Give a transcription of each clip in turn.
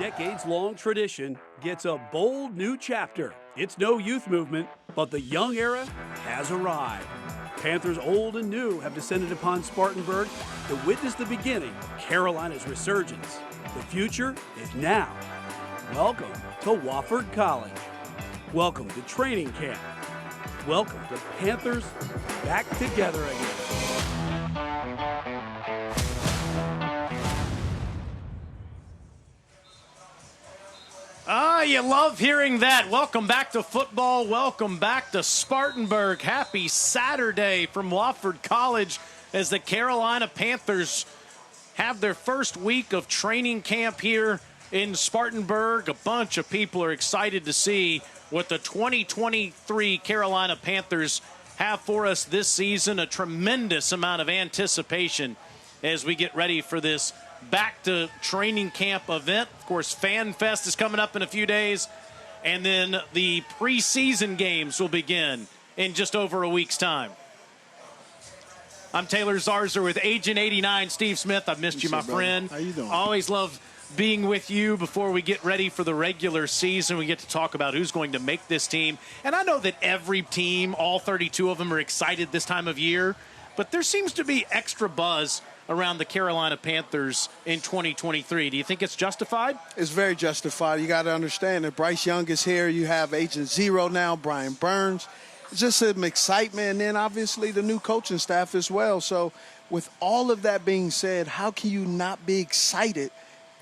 decades-long tradition gets a bold new chapter. It's no youth movement, but the young era has arrived. Panthers old and new have descended upon Spartanburg to witness the beginning of Carolina's resurgence. The future is now. Welcome to Wofford College. Welcome to training camp. Welcome to Panthers back together again. You love hearing that. Welcome back to football. Welcome back to Spartanburg. Happy Saturday from Wofford College as the Carolina Panthers have their first week of training camp here in Spartanburg. A bunch of people are excited to see what the 2023 Carolina Panthers have for us this season. A tremendous amount of anticipation as we get ready for this back to training camp event. Of course, Fan Fest is coming up in a few days, and then the preseason games will begin in just over a week's time. I'm Taylor Zarzer with Agent 89, Steve Smith. I've missed you, my friend. How you doing? Always love being with you before we get ready for the regular season. We get to talk about who's going to make this team. And I know that every team, all 32 of them, are excited this time of year, but there seems to be extra buzz around the Carolina Panthers in 2023. Do you think it's justified? It's very justified. You got to understand that Bryce Young is here. You have Agent Zero now, Brian Burns. It's just some excitement, and then obviously the new coaching staff as well. So with all of that being said, how can you not be excited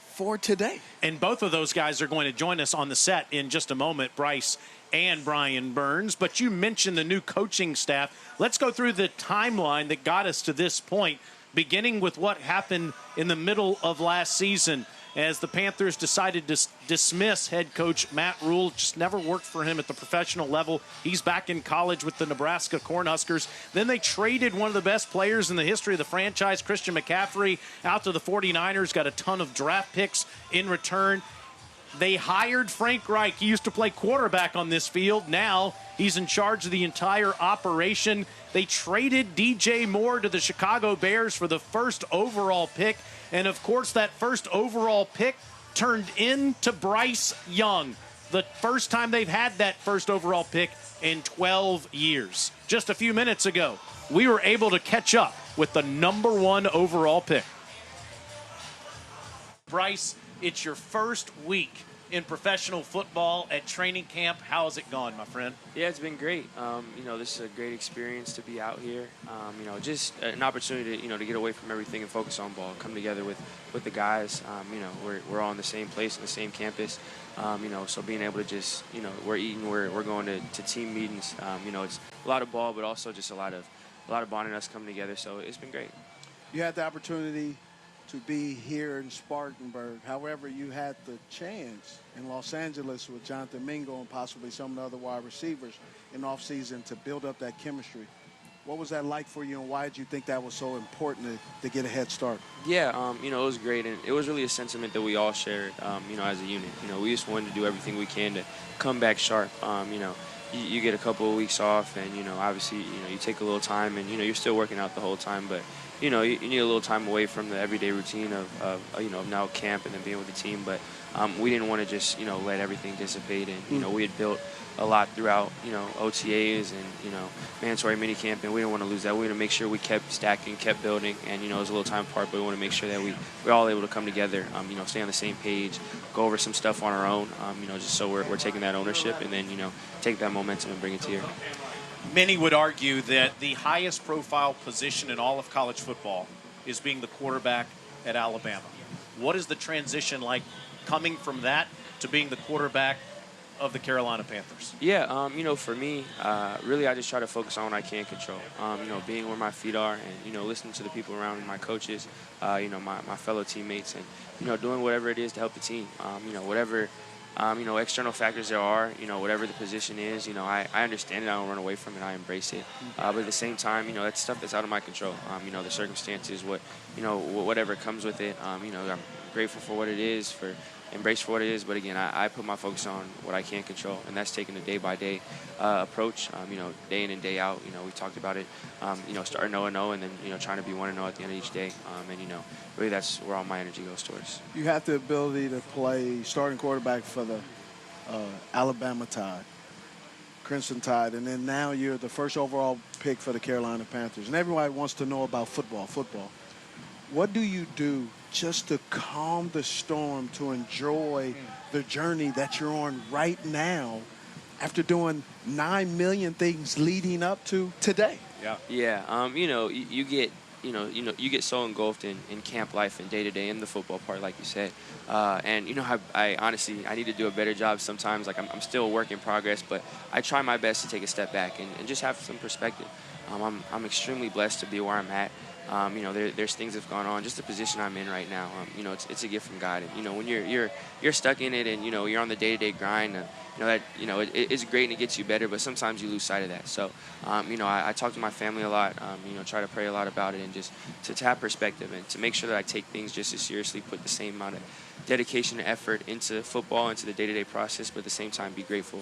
for today? And both of those guys are going to join us on the set in just a moment, Bryce and Brian Burns. But you mentioned the new coaching staff. Let's go through the timeline that got us to this point, beginning with what happened in the middle of last season as the Panthers decided to dismiss head coach Matt Rule. Just never worked for him at the professional level. He's back in college with the Nebraska Cornhuskers. Then they traded one of the best players in the history of the franchise, Christian McCaffrey, out to the 49ers, got a ton of draft picks in return. They hired Frank Reich. He used to play quarterback on this field. Now he's in charge of the entire operation. They traded DJ Moore to the Chicago Bears for the first overall pick. And, of course, that first overall pick turned into Bryce Young. The first time they've had that first overall pick in 12 years. Just a few minutes ago, we were able to catch up with the #1 overall pick. Bryce, it's your first week in professional football at training camp. How has it gone, my friend? Yeah, it's been great. This is a great experience to be out here. Just an opportunity to, to get away from everything and focus on ball, come together with the guys. We're all in the same place, in the same campus. So being able to just, we're eating, we're going to team meetings. It's a lot of ball, but also just a lot of bonding us coming together. So it's been great. You had the opportunity to be here in Spartanburg. However, you had the chance in Los Angeles with Jonathan Mingo and possibly some of the other wide receivers in offseason to build up that chemistry. What was that like for you, and why did you think that was so important to get a head start? Yeah, it was great, and it was really a sentiment that we all shared, as a unit. We just wanted to do everything we can to come back sharp. You get a couple of weeks off, and, obviously, you take a little time, and, you're still working out the whole time, but you need a little time away from the everyday routine of now camp and then being with the team. But we didn't want to just, let everything dissipate. And, we had built a lot throughout, OTAs and, mandatory minicamp, and we didn't want to lose that. We wanted to make sure we kept stacking, kept building, and, it was a little time apart, but we want to make sure that we're all able to come together, stay on the same page, go over some stuff on our own, just so we're taking that ownership and then, take that momentum and bring it to here. Many would argue that the highest profile position in all of college football is being the quarterback at Alabama. What is the transition like coming from that to being the quarterback of the Carolina Panthers? Yeah, for me, really I just try to focus on what I can control. Being where my feet are and, listening to the people around me, my coaches, my fellow teammates, and, doing whatever it is to help the team. Whatever external factors there are, whatever the position is, I understand it. I don't run away from it. I embrace it. But at the same time, that's stuff that's out of my control. The circumstances, whatever comes with it. I'm grateful for what it is, for embrace for what it is. But again, I put my focus on what I can control, and that's taking a day-by-day approach. Day in and day out. We talked about it. Starting 0-0 and then trying to be 1-0 at the end of each day. Really that's where all my energy goes towards. You have the ability to play starting quarterback for the Alabama Tide, Crimson Tide, and then now you're the first overall pick for the Carolina Panthers. And everybody wants to know about football. What do you do just to calm the storm, to enjoy the journey that you're on right now after doing 9 million things leading up to today? Yeah. You get you get so engulfed in camp life and day-to-day in the football part, like you said. I honestly, I need to do a better job sometimes. Like, I'm still a work in progress, but I try my best to take a step back and just have some perspective. I'm extremely blessed to be where I'm at. There's things that have gone on, just the position I'm in right now. It's a gift from God. And, when you're stuck in it and, you're on the day-to-day grind, it's great and it gets you better, but sometimes you lose sight of that. So, I talk to my family a lot, try to pray a lot about it and just to have perspective and to make sure that I take things just as seriously, put the same amount of dedication and effort into football, into the day-to-day process, but at the same time be grateful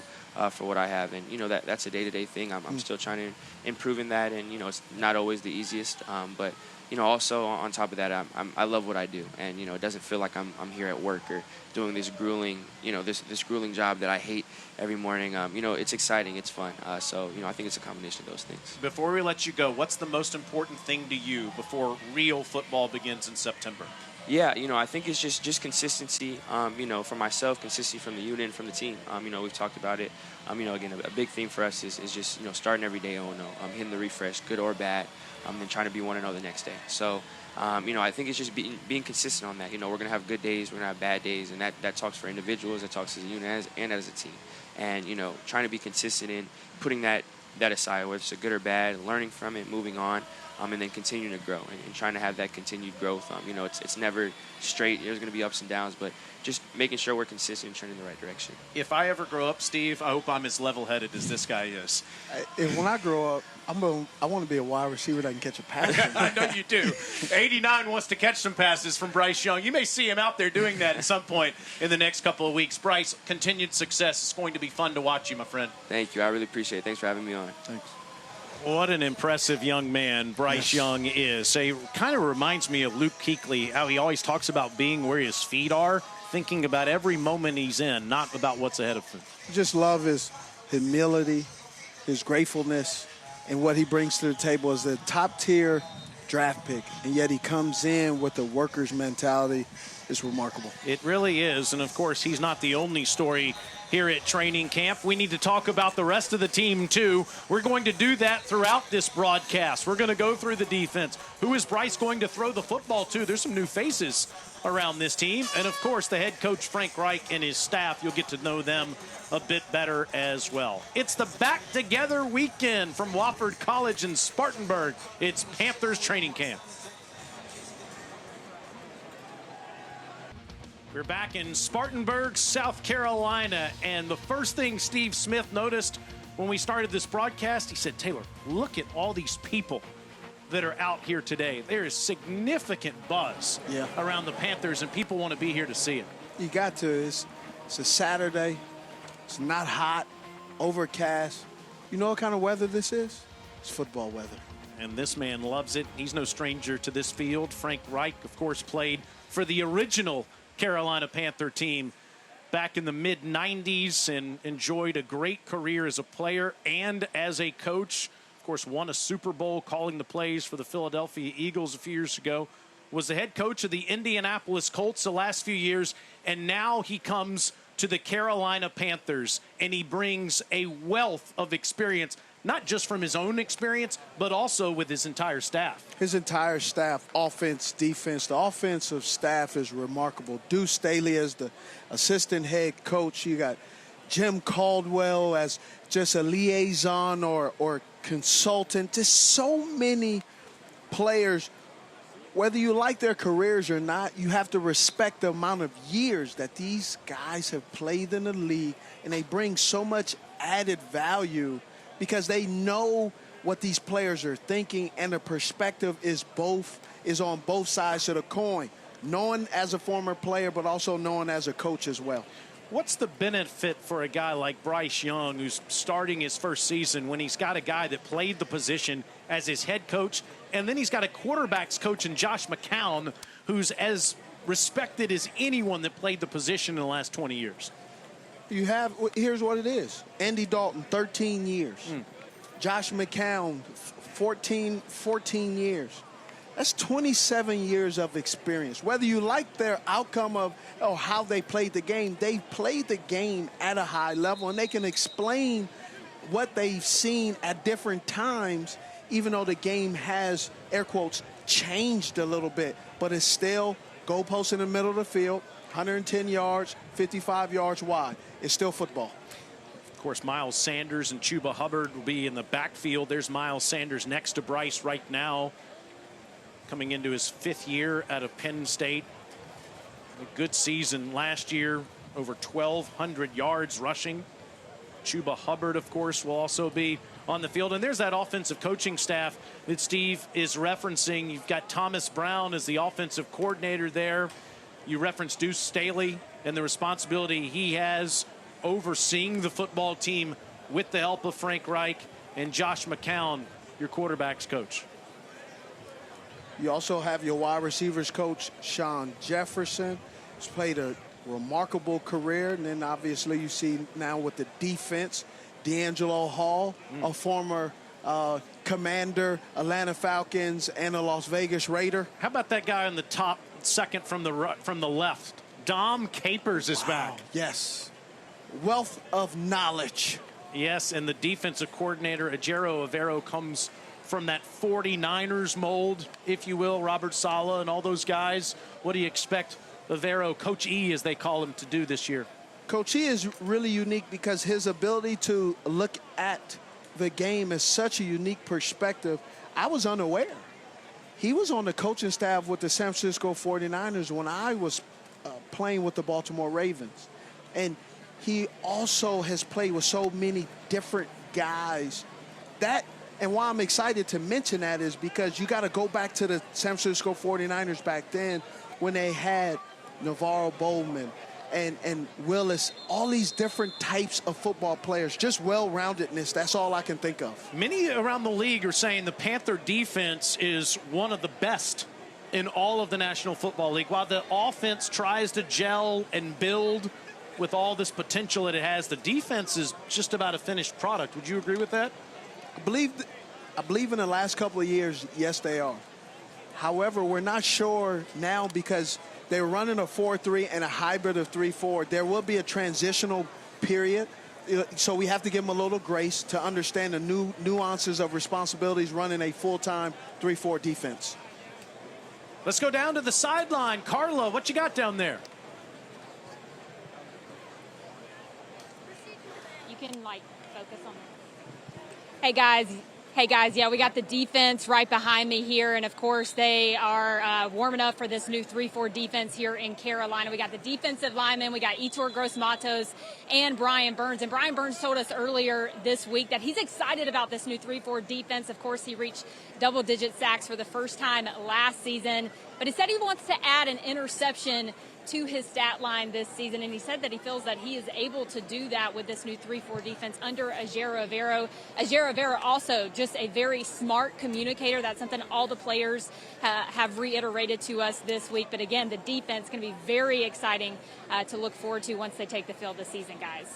for what I have. And, that's a day-to-day thing. I'm still trying to improve in that, and, it's not always the easiest, but also on top of that, I love what I do, and it doesn't feel like I'm here at work or doing this grueling, this grueling job that I hate every morning. It's exciting, it's fun. So I think it's a combination of those things. Before we let you go, what's the most important thing to you before real football begins in September? Yeah, I think it's just consistency, for myself, consistency from the unit and from the team. We've talked about it. Again, a big thing for us is just, starting every day 0-0, hitting the refresh, good or bad, and trying to be 1-0 the next day. So, I think it's just being consistent on that. We're going to have good days, we're going to have bad days, and that talks for individuals, that talks as a unit and as a team. And, trying to be consistent in putting that aside, whether it's a good or bad, learning from it, moving on. And then continuing to grow and trying to have that continued growth. It's never straight. There's going to be ups and downs, but just making sure we're consistent and trending in the right direction. If I ever grow up, Steve, I hope I'm as level-headed as this guy is. When I grow up, I want to be a wide receiver that can catch a pass. I know you do. 89 wants to catch some passes from Bryce Young. You may see him out there doing that at some point in the next couple of weeks. Bryce, continued success. It's going to be fun to watch you, my friend. Thank you. I really appreciate it. Thanks for having me on. Thanks. What an impressive young man Bryce Young is. He kind of reminds me of Luke Kuechly, how he always talks about being where his feet are, thinking about every moment he's in, not about what's ahead of him. I just love his humility, his gratefulness, and what he brings to the table as a top-tier draft pick, and yet he comes in with a worker's mentality. It's remarkable. It really is, and of course, he's not the only story here at training camp. We need to talk about the rest of the team, too. We're going to do that throughout this broadcast. We're going to go through the defense. Who is Bryce going to throw the football to? There's some new faces around this team. And, of course, the head coach, Frank Reich, and his staff. You'll get to know them a bit better as well. It's the Back Together weekend from Wofford College in Spartanburg. It's Panthers Training Camp. We're back in Spartanburg, South Carolina, and the first thing Steve Smith noticed when we started this broadcast, he said, Taylor, look at all these people that are out here today. There is significant buzz around the Panthers, and people want to be here to see it. You got to. It's a Saturday. It's not hot, overcast. You know what kind of weather this is? It's football weather. And this man loves it. He's no stranger to this field. Frank Reich, of course, played for the original Carolina Panther team back in the mid-90s and enjoyed a great career as a player and as a coach. Of course, won a Super Bowl calling the plays for the Philadelphia Eagles a few years ago. Was the head coach of the Indianapolis Colts the last few years, and now he comes to the Carolina Panthers, and he brings a wealth of experience, not just from his own experience, but also with his entire staff. His entire staff, offense, defense. The offensive staff is remarkable. Deuce Staley as the assistant head coach. You got Jim Caldwell as just a liaison or consultant. Just so many players. Whether you like their careers or not, you have to respect the amount of years that these guys have played in the league, and they bring so much added value because they know what these players are thinking, and the perspective is on both sides of the coin. known as a former player, but also known as a coach as well. What's the benefit for a guy like Bryce Young, who's starting his first season, when he's got a guy that played the position as his head coach, and then he's got a quarterbacks coach in Josh McCown, who's as respected as anyone that played the position in the last 20 years? Here's what it is. Andy Dalton, 13 years. Josh McCown, 14 years. That's 27 years of experience. Whether you like their outcome of how they played the game, they played the game at a high level, and they can explain what they've seen at different times, even though the game has, air quotes, changed a little bit. But it's still goalposts in the middle of the field, 110 yards, 55 yards wide. It's still football. Of course, Miles Sanders and Chuba Hubbard will be in the backfield. There's Miles Sanders next to Bryce right now, coming into his 5th year out of Penn State. A good season last year, over 1,200 yards rushing. Chuba Hubbard, of course, will also be on the field. And there's that offensive coaching staff that Steve is referencing. You've got Thomas Brown as the offensive coordinator there. You referenced Deuce Staley and the responsibility he has overseeing the football team with the help of Frank Reich, and Josh McCown, your quarterback's coach. You also have your wide receivers coach, Sean Jefferson. He's played a remarkable career. And then obviously you see now with the defense, D'Angelo Hall, a former commander, Atlanta Falcons, and a Las Vegas Raider. How about that guy on the top, second from the left? Dom Capers is back. Yes. Wealth of knowledge. Yes, and the defensive coordinator, Ejiro Evero, comes from that 49ers mold, if you will, Robert Saleh and all those guys. What do you expect Evero, Coach E, as they call him, to do this year? Coach E is really unique because his ability to look at the game is such a unique perspective. I was unaware. He was on the coaching staff with the San Francisco 49ers when I was playing with the Baltimore Ravens. And he also has played with so many different guys. And why I'm excited to mention that is because you got to go back to the San Francisco 49ers back then when they had Navarro Bowman and Willis, all these different types of football players, just well-roundedness. That's all I can think of. Many around the league are saying the Panther defense is one of the best in all of the National Football League. While the offense tries to gel and build with all this potential that it has, the defense is just about a finished product. Would you agree with that? I believe in the last couple of years, yes, they are. However, we're not sure now because they're running a 4-3 and a hybrid of 3-4. There will be a transitional period, so we have to give them a little grace to understand the new nuances of responsibilities running a full-time 3-4 defense. Let's go down to the sideline. Carla, what you got down there? You can, focus on it. Hey, guys, yeah, we got the defense right behind me here, and, of course, they are warming up for this new 3-4 defense here in Carolina. We got the defensive linemen. We got Yetur Gross-Matos and Brian Burns. And Brian Burns told us earlier this week that he's excited about this new 3-4 defense. Of course, he reached double-digit sacks for the first time last season. But he said he wants to add an interception to his stat line this season, and he said that he feels that he is able to do that with this new 3-4 defense under Ejiro Evero. Ejiro Evero also just a very smart communicator. That's something all the players have reiterated to us this week. But again, the defense can be very exciting to look forward to once they take the field this season, guys.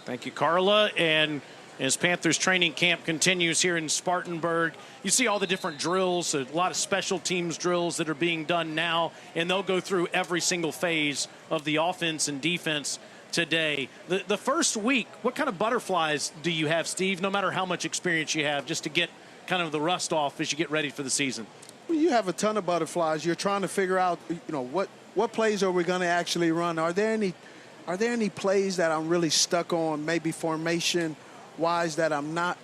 Thank you, Carla. And as Panthers training camp continues here in Spartanburg, you see all the different drills, a lot of special teams drills that are being done now, and they'll go through every single phase of the offense and defense today. The first week, what kind of butterflies do you have, Steve, no matter how much experience you have, just to get kind of the rust off as you get ready for the season? Well, you have a ton of butterflies. You're trying to figure out, what plays are we going to actually run? Are there any plays that I'm really stuck on, maybe formation-wise, that I'm not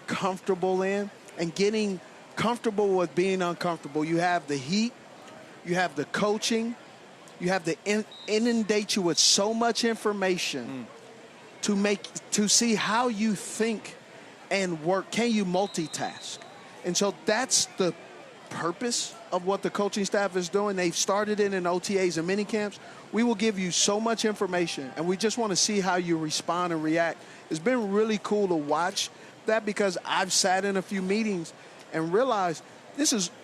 comfortable in? And getting comfortable with being uncomfortable. You have the heat, you have the coaching, you have to inundate you with so much information to see how you think and work. Can you multitask? And so that's the purpose of what the coaching staff is doing. They've started it in OTAs and mini camps. We will give you so much information, and we just want to see how you respond and react. It's been really cool to watch that because I've sat in a few meetings and realized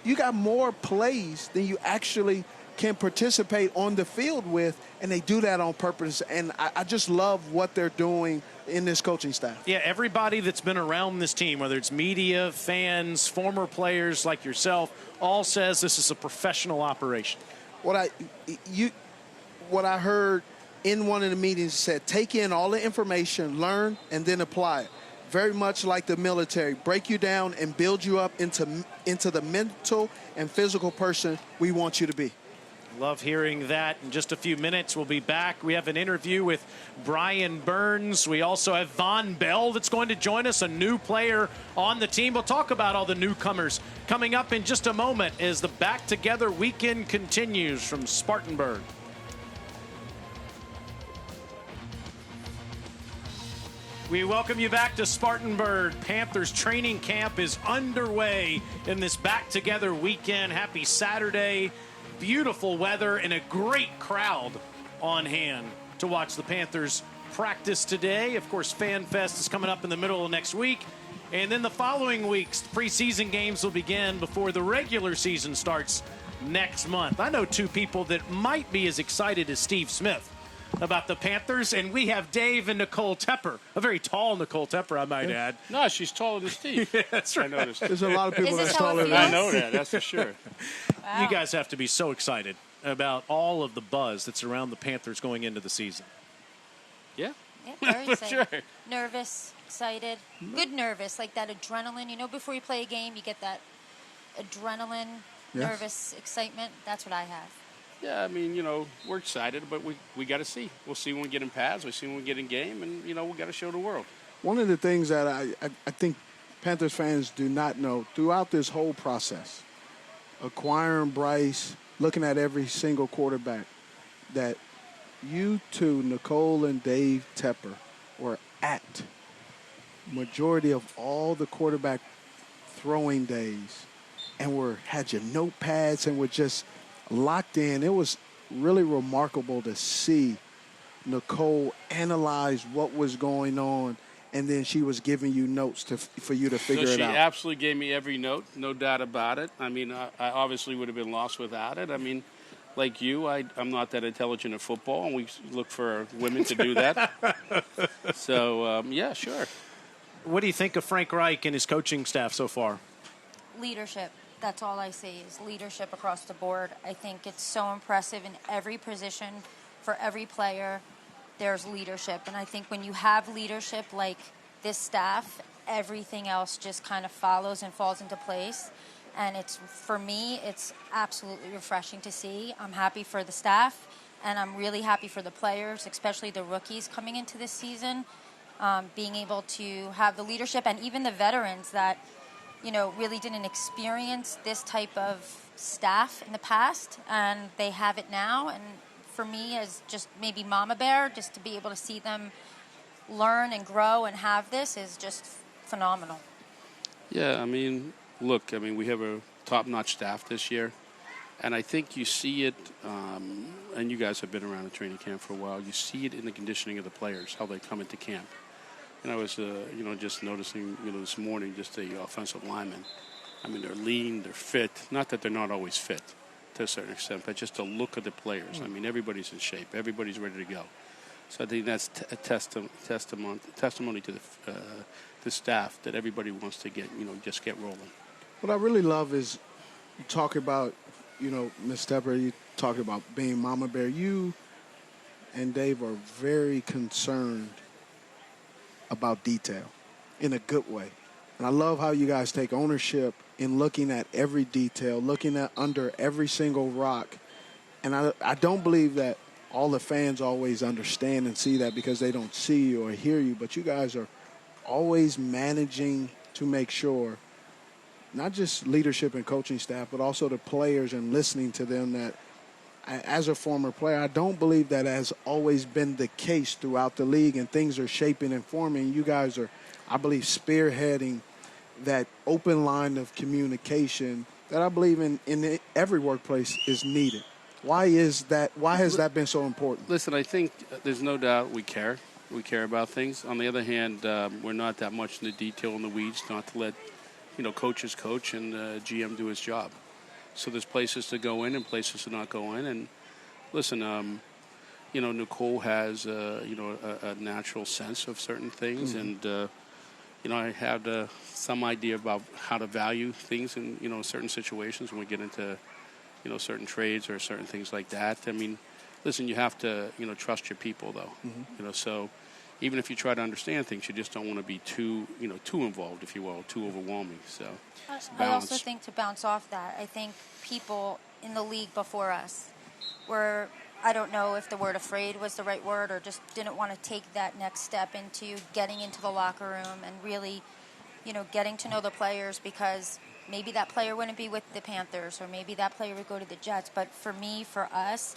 you got more plays than you actually can participate on the field with, and they do that on purpose. And I just love what they're doing in this coaching staff. Yeah, everybody that's been around this team, whether it's media, fans, former players like yourself, all says this is a professional operation. What I heard in one of the meetings said, take in all the information, learn, and then apply it. Very much like the military, break you down and build you up into the mental and physical person we want you to be. Love hearing that. In just a few minutes, we'll be back. We have an interview with Brian Burns. We also have Von Bell that's going to join us, a new player on the team. We'll talk about all the newcomers coming up in just a moment as the Back Together weekend continues from Spartanburg. We welcome you back to Spartanburg. Panthers Training Camp is underway in this Back Together weekend. Happy Saturday. Beautiful weather and a great crowd on hand to watch the Panthers practice today. Of course, Fan Fest is coming up in the middle of next week. And then the following weeks, preseason games will begin before the regular season starts next month. I know two people that might be as excited as Steve Smith about the Panthers, and we have Dave and Nicole Tepper, a very tall Nicole Tepper, I might add. No, she's taller than Steve. Yeah, that's right. I noticed. There's a lot of people that's taller than I know that. That's for sure. Wow. You guys have to be so excited about all of the buzz that's around the Panthers going into the season. Yeah. Yeah, very For excited. sure. Nervous, excited, good nervous, like that adrenaline. You know, before you play a game, you get that adrenaline, Yes. nervous excitement. That's what I have. Yeah, I mean, we're excited, but we got to see. We'll see when we get in pads. We'll see when we get in game, and, we got to show the world. One of the things that I think Panthers fans do not know throughout this whole process, acquiring Bryce, looking at every single quarterback, that you two, Nicole and Dave Tepper, were at majority of all the quarterback throwing days and had your notepads and were just locked in. It was really remarkable to see Nicole analyze what was going on, and then she was giving you notes for you to figure it out. She absolutely gave me every note, no doubt about it. I mean, I obviously would have been lost without it. I mean, like you, I'm not that intelligent in football, and we look for women to do that. So, yeah, sure. What do you think of Frank Reich and his coaching staff so far? Leadership. That's all I see is leadership across the board. I think it's so impressive in every position for every player. There's leadership, and I think when you have leadership like this staff, everything else just kind of follows and falls into place. And for me, it's absolutely refreshing to see. I'm happy for the staff, and I'm really happy for the players, especially the rookies coming into this season, being able to have the leadership, and even the veterans that really didn't experience this type of staff in the past, and they have it now. And for me, as just maybe Mama Bear, just to be able to see them learn and grow and have this is just phenomenal. Yeah, I mean, look, we have a top-notch staff this year, and I think you see it, and you guys have been around the training camp for a while, you see it in the conditioning of the players, how they come into camp. And I was, just noticing, this morning, just the offensive linemen. They're lean, they're fit. Not that they're not always fit to a certain extent, but just the look of the players. Everybody's in shape. Everybody's ready to go. So I think that's a testimony to the staff that everybody wants to get, just get rolling. What I really love is you talk about, Ms. Tepper, you talk about being Mama Bear. You and Dave are very concerned about detail in a good way. And I love how you guys take ownership in looking at every detail, looking at under every single rock. And I don't believe that all the fans always understand and see that because they don't see you or hear you, but you guys are always managing to make sure, not just leadership and coaching staff, but also the players and listening to them. That as a former player, I don't believe that has always been the case throughout the league, and things are shaping and forming. You guys are, I believe, spearheading that open line of communication that I believe in every workplace is needed. Why is that? Why has that been so important? Listen, I think there's no doubt we care. We care about things. On the other hand, we're not that much in the detail in the weeds, not to let, coaches coach and GM do his job. So there's places to go in and places to not go in. And listen, Nicole has, a natural sense of certain things. Mm-hmm. And, I have some idea about how to value things in, certain situations when we get into, certain trades or certain things like that. I mean, listen, you have to, trust your people, though. Mm-hmm. So even if you try to understand things, you just don't want to be too involved, if you will, too overwhelming. So I also think, to bounce off that, I think people in the league before us were, I don't know if the word afraid was the right word, or just didn't want to take that next step into getting into the locker room and really, getting to know the players, because maybe that player wouldn't be with the Panthers, or maybe that player would go to the Jets. But for me, for us,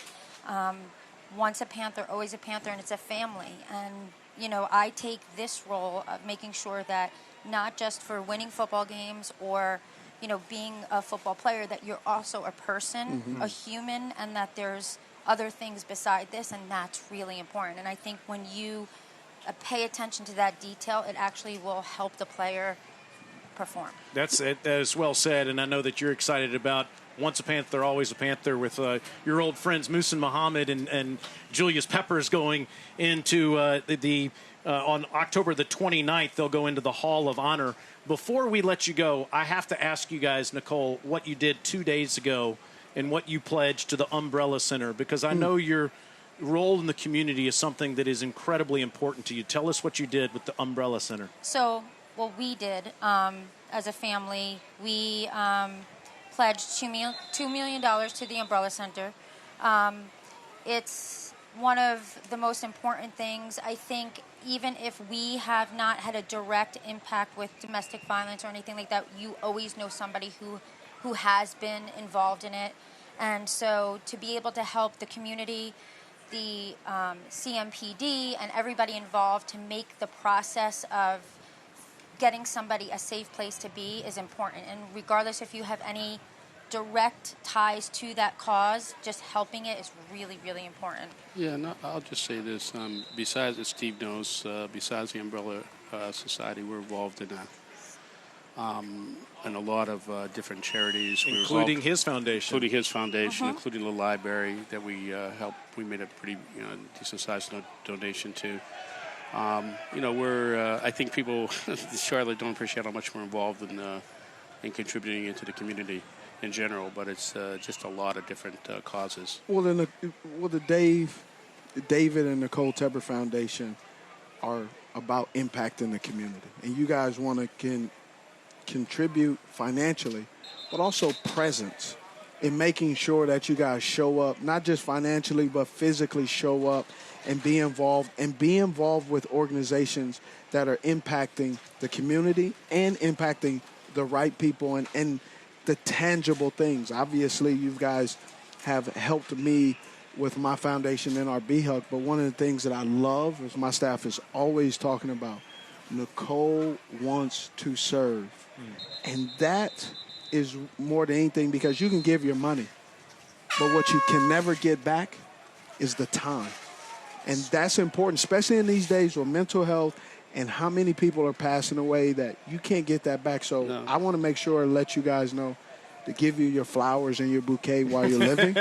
once a Panther, always a Panther, and it's a family. And, I take this role of making sure that not just for winning football games or, being a football player, that you're also a person, mm-hmm. a human, and that there's other things beside this, and that's really important. And I think when you pay attention to that detail, it actually will help the player perform. That's it. That is well said, and I know that you're excited about once a Panther, always a Panther, with your old friends Muhsin Muhammad and Julius Peppers going into on October the 29th. They'll go into the Hall of Honor. Before we let you go, I have to ask you guys, Nicole, what you did 2 days ago and what you pledged to the Umbrella Center, because I know your role in the community is something that is incredibly important to you. Tell us what you did with the Umbrella Center. So what we did as a family, we pledged $2 million to the Umbrella Center. It's one of the most important things. I think even if we have not had a direct impact with domestic violence or anything like that, you always know somebody who has been involved in it. And so to be able to help the community, the CMPD, and everybody involved to make the process of getting somebody a safe place to be is important. And regardless if you have any direct ties to that cause, just helping it is really, really important. Yeah, no, I'll just say this. Besides, as Steve knows, besides the Umbrella Society, we're involved in a lot of different charities. Including his foundation. Including the library that we helped. We made a pretty decent-sized donation to. I think people in Charlotte don't appreciate how much we're involved in contributing into the community in general, but it's just a lot of different causes. Well, the David and Nicole Tepper Foundation are about impacting the community, and you guys want to contribute financially, but also presence in making sure that you guys show up, not just financially, but physically show up and be involved with organizations that are impacting the community and impacting the right people and the tangible things. Obviously, you guys have helped me with my foundation and our BHUC, but one of the things that I love is my staff is always talking about, Nicole wants to serve. And that is more than anything, because you can give your money, but what you can never get back is the time. And that's important, especially in these days with mental health and how many people are passing away, that you can't get that back. So no. I want to make sure and let you guys know to give you your flowers and your bouquet while you're living.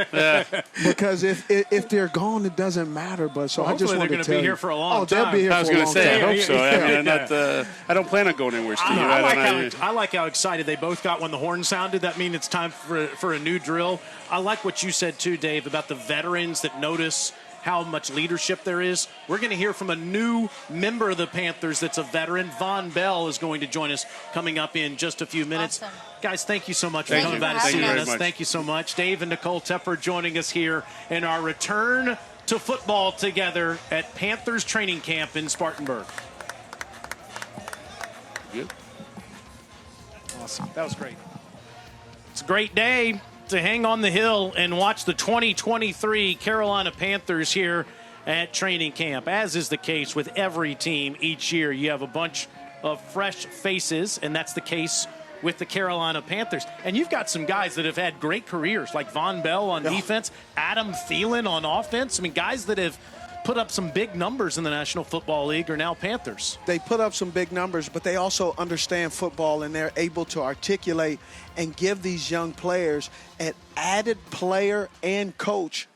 Because if they're gone, it doesn't matter. But so I just want to tell you. They're going to be here for a long time. They'll be here I was for a going long to say, time. I hope so. I mean, I don't plan on going anywhere, Steve. I like how excited they both got when the horn sounded. That means it's time for a new drill. I like what you said, too, Dave, about the veterans that notice how much leadership there is. We're going to hear from a new member of the Panthers that's a veteran. Von Bell is going to join us coming up in just a few minutes. Awesome. Guys, thank you so much for coming by to see us. Thank you so much. Dave and Nicole Tepper joining us here in our return to football together at Panthers Training Camp in Spartanburg. Good. Awesome. That was great. It's a great day to hang on the hill and watch the 2023 Carolina Panthers here at training camp. As is the case with every team each year, you have a bunch of fresh faces, and that's the case with the Carolina Panthers. And you've got some guys that have had great careers, like Von Bell on defense, Adam Thielen on offense. I mean, guys that have put up some big numbers in the National Football League are now Panthers. They put up some big numbers, but they also understand football, and they're able to articulate and give these young players an added player and coach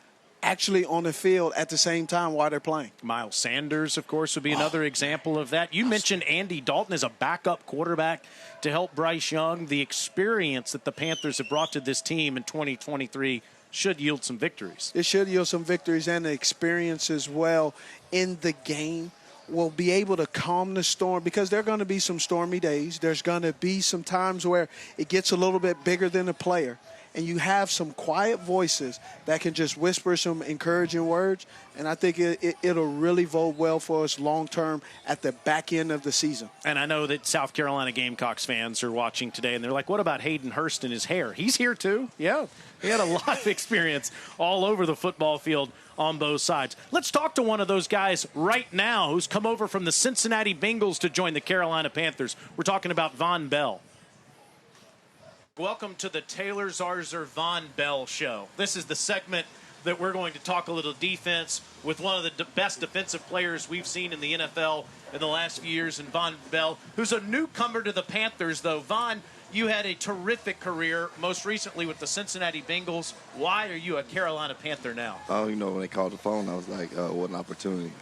actually on the field at the same time while they're playing. Miles Sanders, of course, would be another example of that. You mentioned Andy Dalton as a backup quarterback to help Bryce Young. The experience that the Panthers have brought to this team in 2023 should yield some victories. It should yield some victories, and the experience as well in the game will be able to calm the storm, because there are going to be some stormy days. There's going to be some times where it gets a little bit bigger than the player, and you have some quiet voices that can just whisper some encouraging words, and I think it'll really vote well for us long-term at the back end of the season. And I know that South Carolina Gamecocks fans are watching today, and they're like, what about Hayden Hurst and his hair? He's here too. Yeah, he had a lot of experience all over the football field on both sides. Let's talk to one of those guys right now who's come over from the Cincinnati Bengals to join the Carolina Panthers. We're talking about Von Bell. Welcome to the Taylor Zarzour Von Bell Show. This is the segment that we're going to talk a little defense with one of the best defensive players we've seen in the NFL in the last few years, in Von Bell, who's a newcomer to the Panthers, though. Von, you had a terrific career, most recently with the Cincinnati Bengals. Why are you a Carolina Panther now? Oh, you know, when they called the phone, I was like, what an opportunity.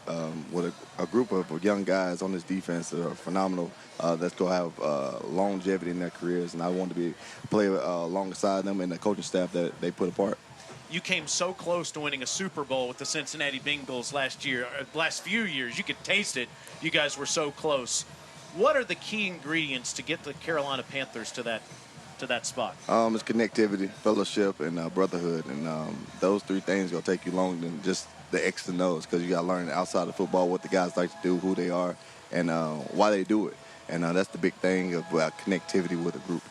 With a group of young guys on this defense that are phenomenal, that's going to have longevity in their careers, and I wanted to play alongside them and the coaching staff that they put apart. You came so close to winning a Super Bowl with the Cincinnati Bengals last few years. You could taste it. You guys were so close. What are the key ingredients to get the Carolina Panthers to that spot? It's connectivity, fellowship, and brotherhood, and those three things are going to take you longer than just the X and O's, because you got to learn outside of football what the guys like to do, who they are, and why they do it. And that's the big thing about connectivity with a group.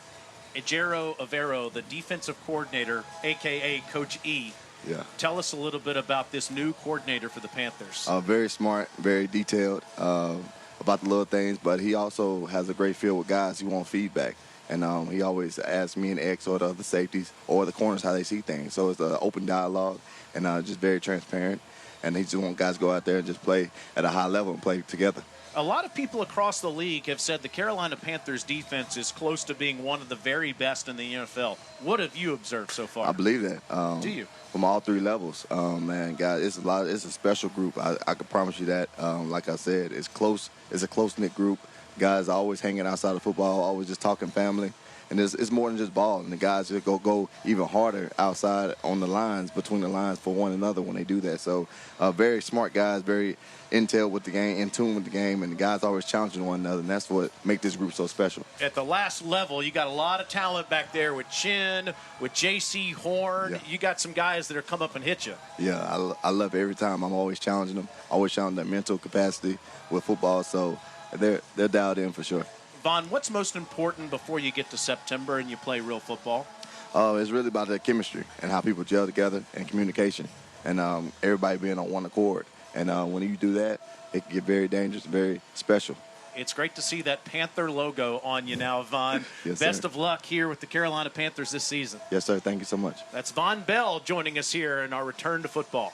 Ejiro Evero, the defensive coordinator, a.k.a. Coach E. Yeah. Tell us a little bit about this new coordinator for the Panthers. Very smart, very detailed about the little things, but he also has a great feel with guys who want feedback. And he always asks me and X or the other safeties or the corners how they see things. So it's an open dialogue and just very transparent. And he just wants guys to go out there and just play at a high level and play together. A lot of people across the league have said the Carolina Panthers defense is close to being one of the very best in the NFL. What have you observed so far? I believe that. Do you? From all three levels. Man, guys, it's a special group. I can promise you that. Like I said, it's close. It's a close-knit group. Guys are always hanging outside of football, always just talking family. And it's more than just ball. And the guys just go even harder outside on the lines, between the lines for one another when they do that. So very smart guys, very intel with the game, in tune with the game, and the guys always challenging one another, and that's what makes this group so special. At the last level, you got a lot of talent back there with Chin, with J.C. Horn. Yeah. You got some guys that are come up and hit you. Yeah, I love it every time. I'm always challenging them, always challenging their mental capacity with football, so they're dialed in for sure. Von, what's most important before you get to September and you play real football? It's really about the chemistry and how people gel together and communication, and everybody being on one accord. And when you do that, it can get very dangerous, very special. It's great to see that Panther logo on you now, Von. Yes, Best sir. of luck here with the Carolina Panthers this season. Yes, sir. Thank you so much. That's Von Bell joining us here in our return to football.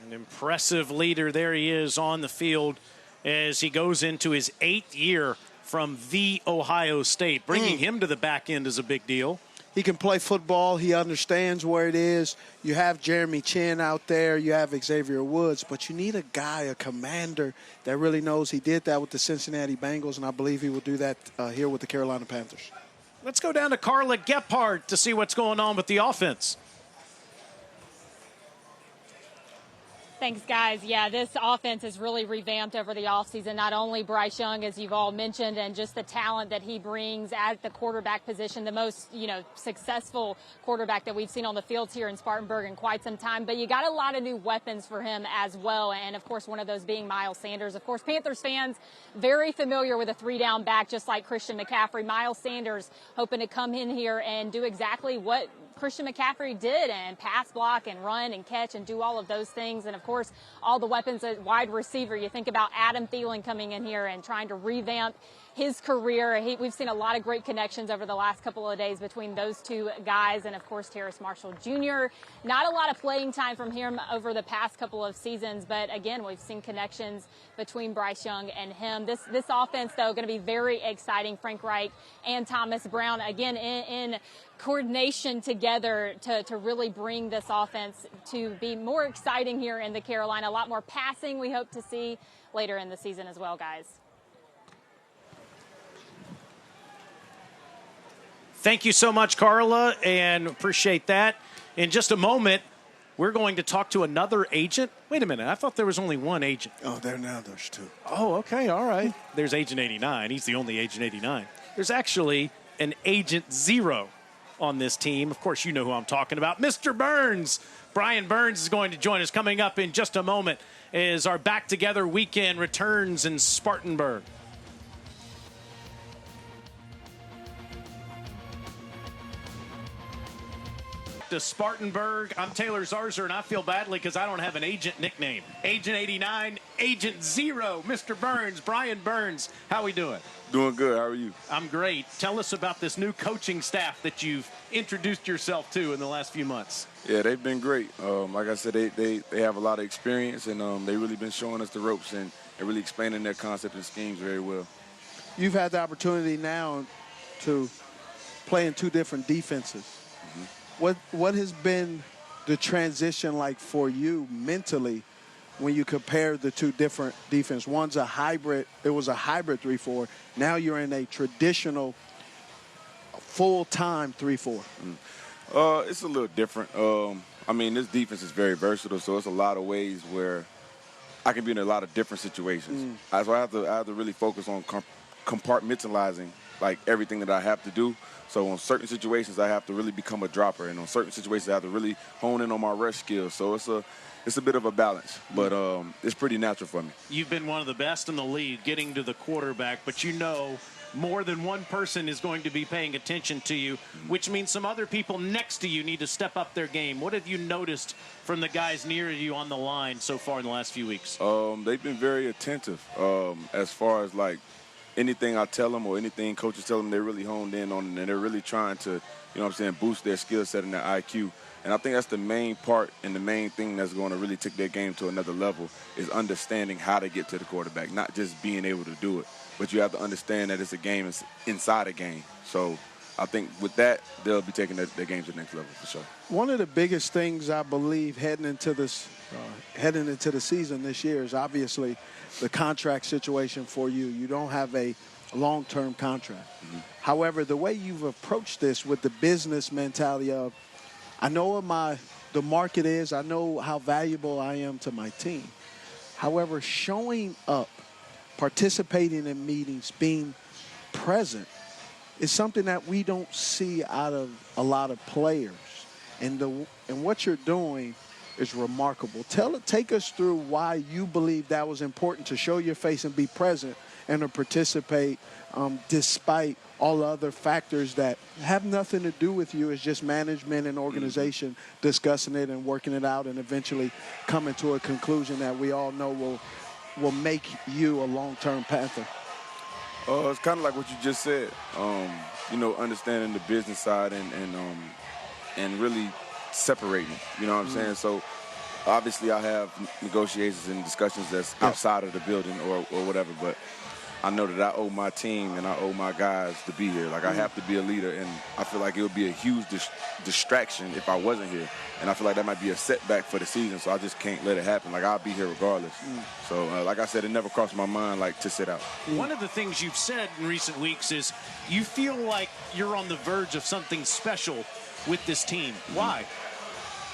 An impressive leader. There he is on the field as he goes into his 8th year from the Ohio State. Bringing him to the back end is a big deal. He can play football. He understands where it is. You have Jeremy Chin out there. You have Xavier Woods. But you need a guy, a commander, that really knows. He did that with the Cincinnati Bengals, and I believe he will do that here with the Carolina Panthers. Let's go down to Carla Gephardt to see what's going on with the offense. Thanks, guys. Yeah, this offense is really revamped over the offseason. Not only Bryce Young, as you've all mentioned, and just the talent that he brings at the quarterback position, the most, successful quarterback that we've seen on the fields here in Spartanburg in quite some time. But you got a lot of new weapons for him as well. And, of course, one of those being Miles Sanders. Of course, Panthers fans very familiar with a 3-down back just like Christian McCaffrey. Miles Sanders hoping to come in here and do exactly what Christian McCaffrey did, and pass block and run and catch and do all of those things. And, of course, all the weapons at wide receiver. You think about Adam Thielen coming in here and trying to revamp his career. We've seen a lot of great connections over the last couple of days between those two guys, and of course Terrace Marshall Jr. Not a lot of playing time from him over the past couple of seasons, but again, we've seen connections between Bryce Young and him. This offense, though, going to be very exciting. Frank Reich and Thomas Brown, again, in coordination together to really bring this offense to be more exciting here in the Carolina. A lot more passing we hope to see later in the season as well, guys. Thank you so much, Carla, and appreciate that. In just a moment, we're going to talk to another agent. Wait a minute. I thought there was only one agent. Oh, there's two. Oh, okay. All right. There's Agent 89. He's the only Agent 89. There's actually an Agent 0 on this team. Of course, you know who I'm talking about. Mr. Burns. Brian Burns is going to join us coming up in just a moment as our Back Together weekend returns in Spartanburg. To Spartanburg. I'm Taylor Zarzer, and I feel badly because I don't have an agent nickname. Agent 89, Agent 0, Mr. Burns, Brian Burns. How we doing? Doing good. How are you? I'm great. Tell us about this new coaching staff that you've introduced yourself to in the last few months. Yeah, they've been great. Like I said, they have a lot of experience, and they've really been showing us the ropes and really explaining their concept and schemes very well. You've had the opportunity now to play in two different defenses. What has been the transition like for you mentally when you compare the two different defense? One's a hybrid. It was a hybrid 3-4. Now you're in a traditional full-time 3-4. It's a little different. I mean, this defense is very versatile, so it's a lot of ways where I can be in a lot of different situations. So I have to really focus on compartmentalizing like everything that I have to do. So on certain situations, I have to really become a dropper, and on certain situations, I have to really hone in on my rush skills. So it's a bit of a balance, but it's pretty natural for me. You've been one of the best in the league getting to the quarterback, but you know more than one person is going to be paying attention to you, which means some other people next to you need to step up their game. What have you noticed from the guys near you on the line so far in the last few weeks? They've been very attentive as far as like anything I tell them or anything coaches tell them, they're really honed in on it, and they're really trying to, boost their skill set and their IQ. And I think that's the main part and the main thing that's going to really take their game to another level is understanding how to get to the quarterback, not just being able to do it. But you have to understand that it's a game inside a game. So I think with that, they'll be taking their game to the next level for sure. One of the biggest things I believe heading into the season this year is obviously the contract situation for you. You don't have a long-term contract. However, the way you've approached this with the business mentality of, I know what the market is, I know how valuable I am to my team. However, showing up, participating in meetings, being present is something that we don't see out of a lot of players. And what you're doing is remarkable. Take us through why you believe that was important to show your face and be present and to participate despite all the other factors that have nothing to do with you. It's just management and organization discussing it and working it out and eventually coming to a conclusion that we all know will make you a long-term Panther. It's kind of like what you just said, understanding the business side and really separating it, you know what I'm saying? So obviously I have negotiations and discussions that's outside of the building or whatever, but I know that I owe my team and I owe my guys to be here. Like I have to be a leader, and I feel like it would be a huge distraction if I wasn't here. And I feel like that might be a setback for the season, so I just can't let it happen. Like I'll be here regardless. So like I said, it never crossed my mind like to sit out. One of the things you've said in recent weeks is you feel like you're on the verge of something special with this team. Why?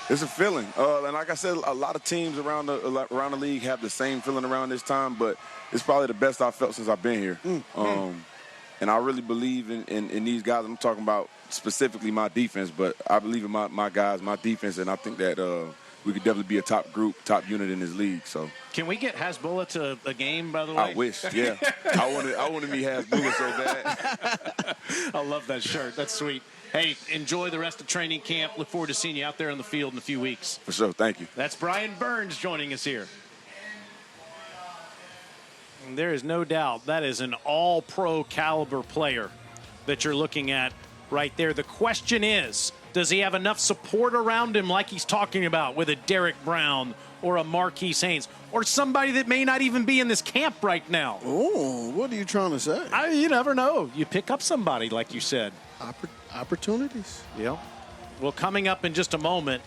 It's a feeling, and like I said, a lot of teams around the league have the same feeling around this time, but it's probably the best I've felt since I've been here. And I really believe in these guys. I'm talking about specifically my defense, but I believe in my guys, my defense, and I think that we could definitely be a top group, top unit in this league. So, can we get Hasbulla to a game, by the way? I wish, yeah. I wanted me Hasbulla so bad. I love that shirt. That's sweet. Hey, enjoy the rest of training camp. Look forward to seeing you out there on the field in a few weeks. For sure. Thank you. That's Brian Burns joining us here. There is no doubt that is an all-pro caliber player that you're looking at right there. The question is, does he have enough support around him like he's talking about with a Derek Brown or a Marquise Haynes or somebody that may not even be in this camp right now? Oh, what are you trying to say? You never know. You pick up somebody, like you said. Opportunities. Yeah. Well, coming up in just a moment,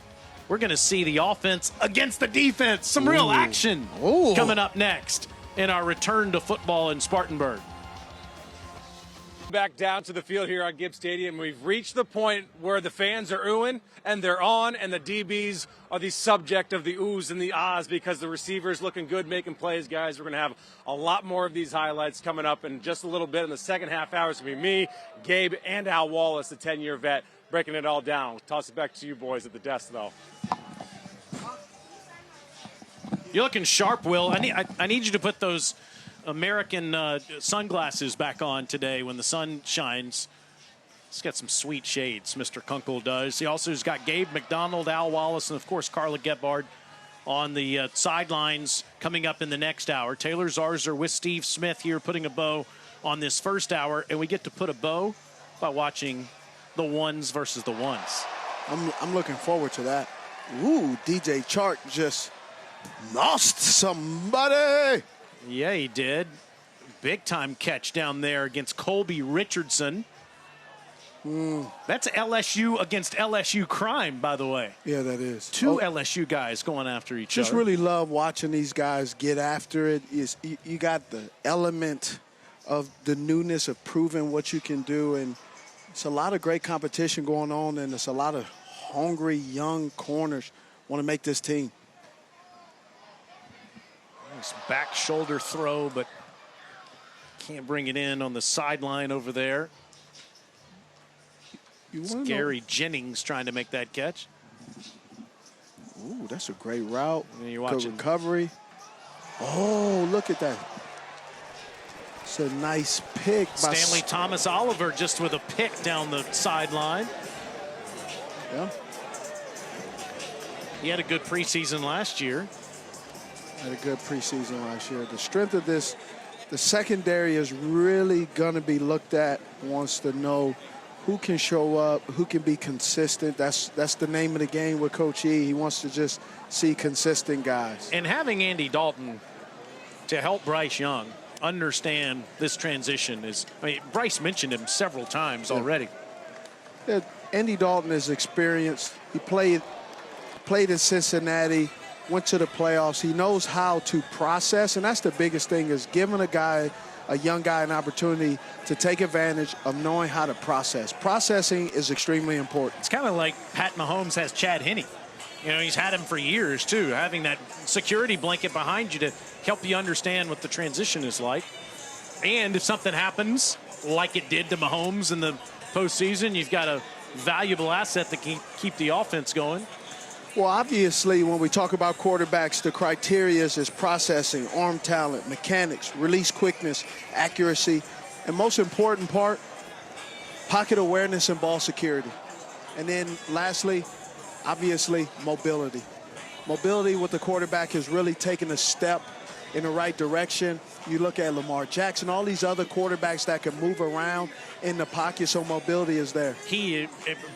we're going to see the offense against the defense. Some real action coming up next in our return to football in Spartanburg. Back down to the field here on Gibbs Stadium. We've reached the point where the fans are oohing and they're on, and the DBs are the subject of the oohs and the ahs because the receivers looking good, making plays, guys. We're going to have a lot more of these highlights coming up in just a little bit. In the second half hour, it's going to be me, Gabe, and Al Wallace, the 10-year vet, breaking it all down. We'll toss it back to you boys at the desk, though. You're looking sharp, Will. I need you to put those American sunglasses back on today when the sun shines. He's got some sweet shades, Mr. Kunkel does. He also has got Gabe McDonald, Al Wallace, and, of course, Carla Gebhard on the sidelines coming up in the next hour. Taylor Zarzer with Steve Smith here putting a bow on this first hour, and we get to put a bow by watching the ones versus the ones. I'm looking forward to that. Ooh, DJ Chark just lost somebody. Yeah, he did. Big-time catch down there against Colby Richardson. That's LSU against LSU crime, by the way. Yeah, that is. Two LSU guys going after each other. Just really love watching these guys get after it. You got the element of the newness of proving what you can do, and it's a lot of great competition going on, and it's a lot of hungry young corners want to make this team. Nice back shoulder throw, but can't bring it in on the sideline over there. It's Gary Jennings trying to make that catch. Ooh, that's a great route. And you're watching good recovery. Oh, look at that. It's a nice pick by Stanley Thomas Oliver just with a pick down the sideline. Yeah. He had a good preseason last year. Had a good preseason last year. The strength of this, the secondary is really going to be looked at. Wants to know who can show up, who can be consistent. That's the name of the game with Coach E. He wants to just see consistent guys. And having Andy Dalton to help Bryce Young understand this transition is, Bryce mentioned him several times already. Yeah, Andy Dalton is experienced. He played in Cincinnati, went to the playoffs. He knows how to process, and that's the biggest thing, is giving a young guy an opportunity to take advantage of knowing how to process. Processing is extremely important. It's kind of like Pat Mahomes has Chad Henne. He's had him for years, too, having that security blanket behind you to help you understand what the transition is like. And if something happens, like it did to Mahomes in the postseason, you've got a valuable asset that can keep the offense going. Well, obviously, when we talk about quarterbacks, the criteria is processing, arm talent, mechanics, release quickness, accuracy, and most important part, pocket awareness and ball security. And then lastly, obviously, mobility. Mobility with the quarterback is really taking a step in the right direction. You look at Lamar Jackson, all these other quarterbacks that can move around in the pocket, so mobility is there.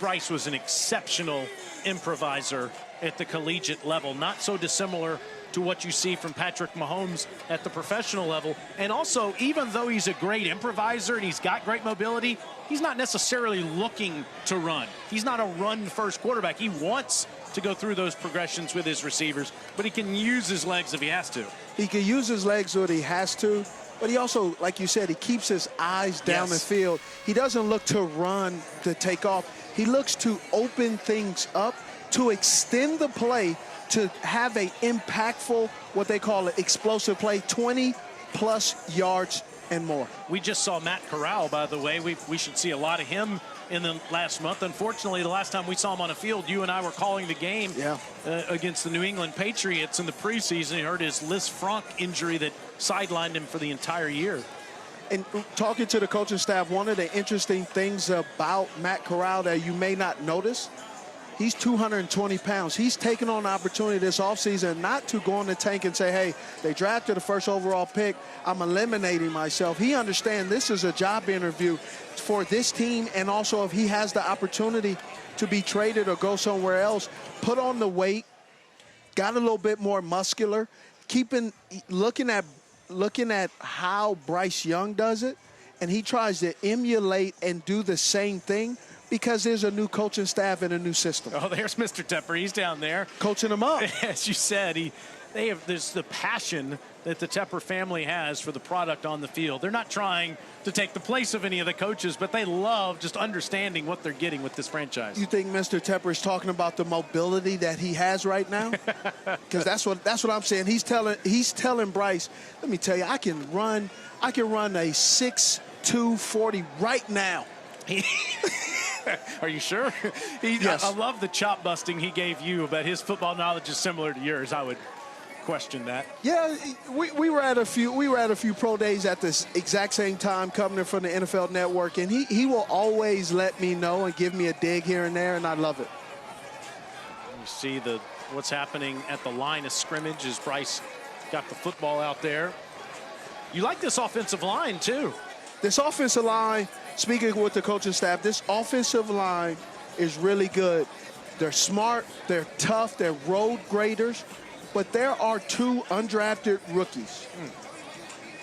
Bryce was an exceptional improviser at the collegiate level, not so dissimilar to what you see from Patrick Mahomes at the professional level. And also, even though he's a great improviser and he's got great mobility, he's not necessarily looking to run. He's not a run-first quarterback. He wants to go through those progressions with his receivers, but he can use his legs if he has to. He can use his legs when he has to, but he also, like you said, he keeps his eyes down the field. He doesn't look to run, to take off. He looks to open things up, to extend the play, to have a impactful, what they call an explosive play, 20-plus yards and more. We just saw Matt Corral, by the way. We should see a lot of him in the last month. Unfortunately, the last time we saw him on a field, you and I were calling the game against the New England Patriots in the preseason. He hurt his Lisfranc injury that sidelined him for the entire year. And talking to the coaching staff, one of the interesting things about Matt Corral that you may not notice, He's 220 pounds. He's taken on the opportunity this offseason not to go in the tank and say, hey, they drafted the first overall pick. I'm eliminating myself. He understands this is a job interview for this team, and also if he has the opportunity to be traded or go somewhere else, put on the weight, got a little bit more muscular, looking at how Bryce Young does it, and he tries to emulate and do the same thing because there's a new coaching staff and a new system. Oh, there's Mr. Tepper. He's down there. Coaching them up. As you said, there's the passion that the Tepper family has for the product on the field. They're not trying to take the place of any of the coaches, but they love just understanding what they're getting with this franchise. You think Mr. Tepper is talking about the mobility that he has right now? Because that's what I'm saying. He's telling Bryce, let me tell you, I can run a 6'2", 40 right now. Are you sure? Yes. I love the chop busting he gave you, but his football knowledge is similar to yours. I would question that. Yeah, we were at a few pro days at this exact same time coming in from the NFL Network, and he will always let me know and give me a dig here and there, and I love it. You see what's happening at the line of scrimmage as Bryce got the football out there. You like this offensive line too. This offensive line, speaking with the coaching staff, this offensive line is really good. They're smart, they're tough, they're road graders, but there are two undrafted rookies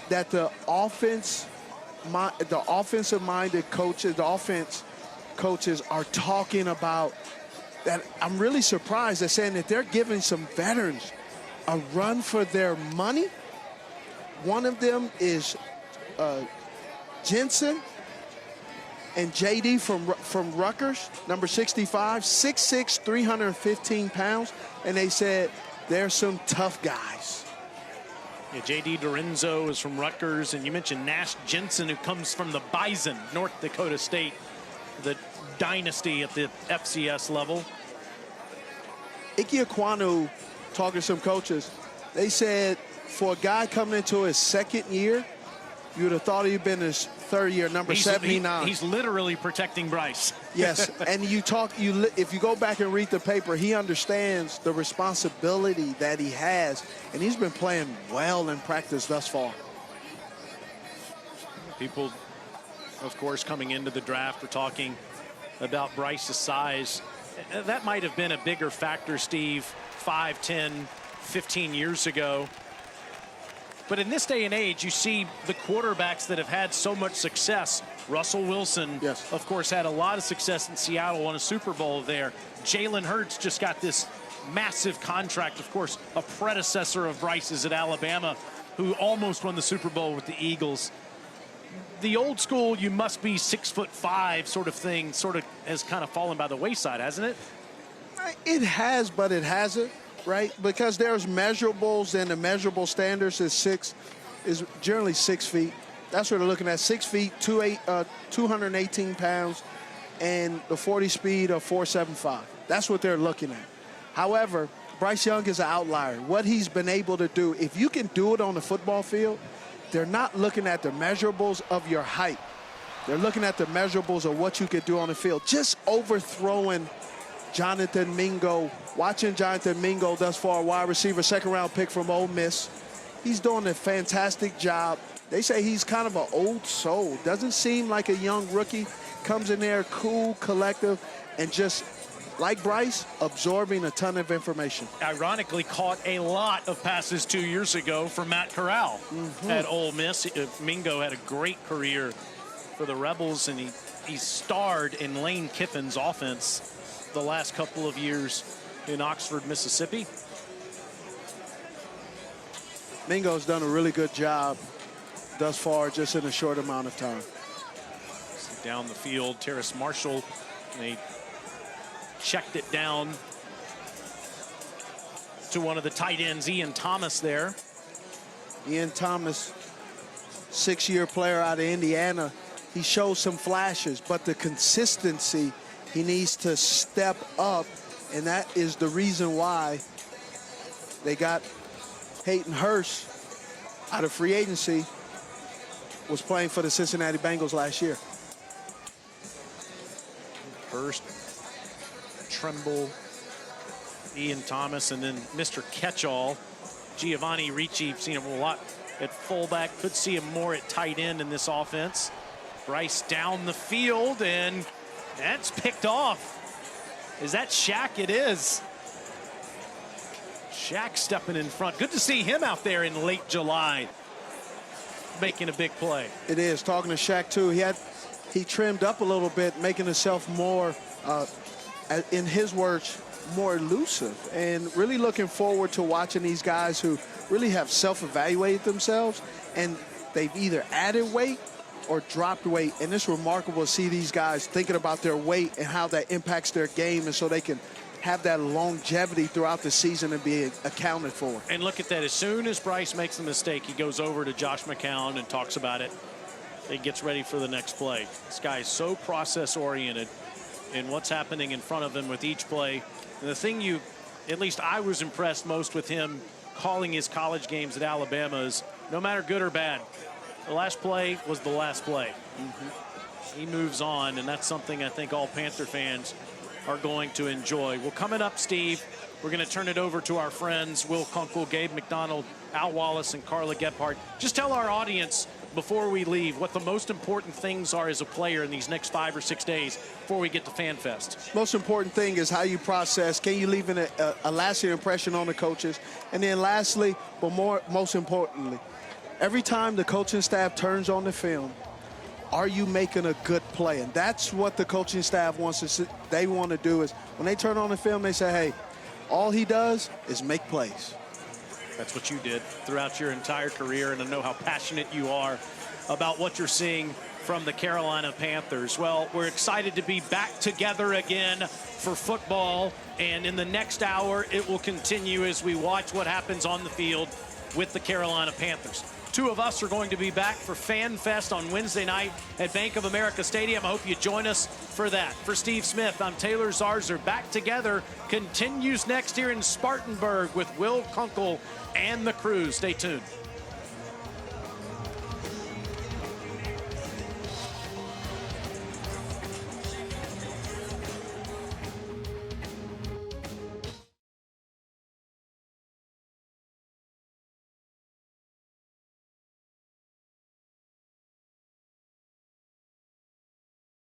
that the offensive-minded coaches, the offense coaches are talking about that I'm really surprised. They're saying that they're giving some veterans a run for their money. One of them is Jensen and JD from Rutgers, number 65, 6'6", 315 pounds. And they said they're some tough guys. Yeah, JD Dorenzo is from Rutgers, and you mentioned Nash Jensen, who comes from the Bison, North Dakota State, the dynasty at the FCS level. Ike Ekwonu, talking to some coaches, they said for a guy coming into his second year, you would have thought he'd been his third year, number 79. He's literally protecting Bryce. Yes, and if you go back and read the paper, he understands the responsibility that he has, and he's been playing well in practice thus far. People, of course, coming into the draft are talking about Bryce's size. That might have been a bigger factor, Steve, 5, 10, 15 years ago. But in this day and age, you see the quarterbacks that have had so much success. Russell Wilson, yes, of course, had a lot of success in Seattle, won a Super Bowl there. Jalen Hurts just got this massive contract, of course, a predecessor of Bryce's at Alabama, who almost won the Super Bowl with the Eagles. The old school, you must be 6'5" sort of thing, sort of has kind of fallen by the wayside, hasn't it? It has, but it hasn't. Right, because there's measurables, and the measurable standards is generally 6 feet. That's what they're looking at: 6 feet, 218 pounds, and the 40 speed of 4.75. That's what they're looking at. However, Bryce Young is an outlier. What he's been able to do, if you can do it on the football field, they're not looking at the measurables of your height. They're looking at the measurables of what you could do on the field. Just overthrowing Jonathan Mingo, watching Jonathan Mingo thus far, wide receiver, second-round pick from Ole Miss. He's doing a fantastic job. They say he's kind of an old soul. Doesn't seem like a young rookie. Comes in there cool, collective, and just, like Bryce, absorbing a ton of information. Ironically, caught a lot of passes 2 years ago from Matt Corral at Ole Miss. Mingo had a great career for the Rebels, and he starred in Lane Kiffin's offense the last couple of years in Oxford, Mississippi. Mingo's done a really good job thus far, just in a short amount of time. Down the field, Terrace Marshall, they checked it down to one of the tight ends, Ian Thomas there. Ian Thomas, 6-year player out of Indiana. He shows some flashes, but the consistency, he needs to step up, and that is the reason why they got Hayden Hurst out of free agency, was playing for the Cincinnati Bengals last year. Hurst Trimble, Ian Thomas, and then Mr. Catchall, Giovanni Ricci. Seen him a lot at fullback. Could see him more at tight end in this offense. Bryce down the field, and that's picked off. Is that Shaq? It is. Shaq stepping in front. Good to see him out there in late July making a big play. It is. Talking to Shaq, too, he trimmed up a little bit, making himself more, in his words, more elusive. And really looking forward to watching these guys who really have self-evaluated themselves, and they've either added weight or dropped weight. And it's remarkable to see these guys thinking about their weight and how that impacts their game, and so they can have that longevity throughout the season and be accounted for. And look at that. As soon as Bryce makes a mistake, he goes over to Josh McCown and talks about it. He gets ready for the next play. This guy is so process-oriented in what's happening in front of him with each play. And the thing at least I was impressed most with him calling his college games at Alabama is no matter good or bad, the last play was the last play. He moves on, and that's something I think all Panther fans are going to enjoy. Well, coming up, Steve, we're going to turn it over to our friends, Will Kunkel, Gabe McDonald, Al Wallace, and Carla Gephardt. Just tell our audience before we leave what the most important things are as a player in these next 5 or 6 days before we get to FanFest. Most important thing is how you process. Can you leave a lasting impression on the coaches? And then lastly, but most importantly, every time the coaching staff turns on the film, are you making a good play? And that's what the coaching staff wants to. They want to do is when they turn on the film, they say, hey, all he does is make plays. That's what you did throughout your entire career, and I know how passionate you are about what you're seeing from the Carolina Panthers. Well, we're excited to be back together again for football, and in the next hour, it will continue as we watch what happens on the field with the Carolina Panthers. 2 of us are going to be back for FanFest on Wednesday night at Bank of America Stadium. I hope you join us for that. For Steve Smith, I'm Taylor Zarzer. Back Together continues next here in Spartanburg with Will Kunkel and the crew. Stay tuned.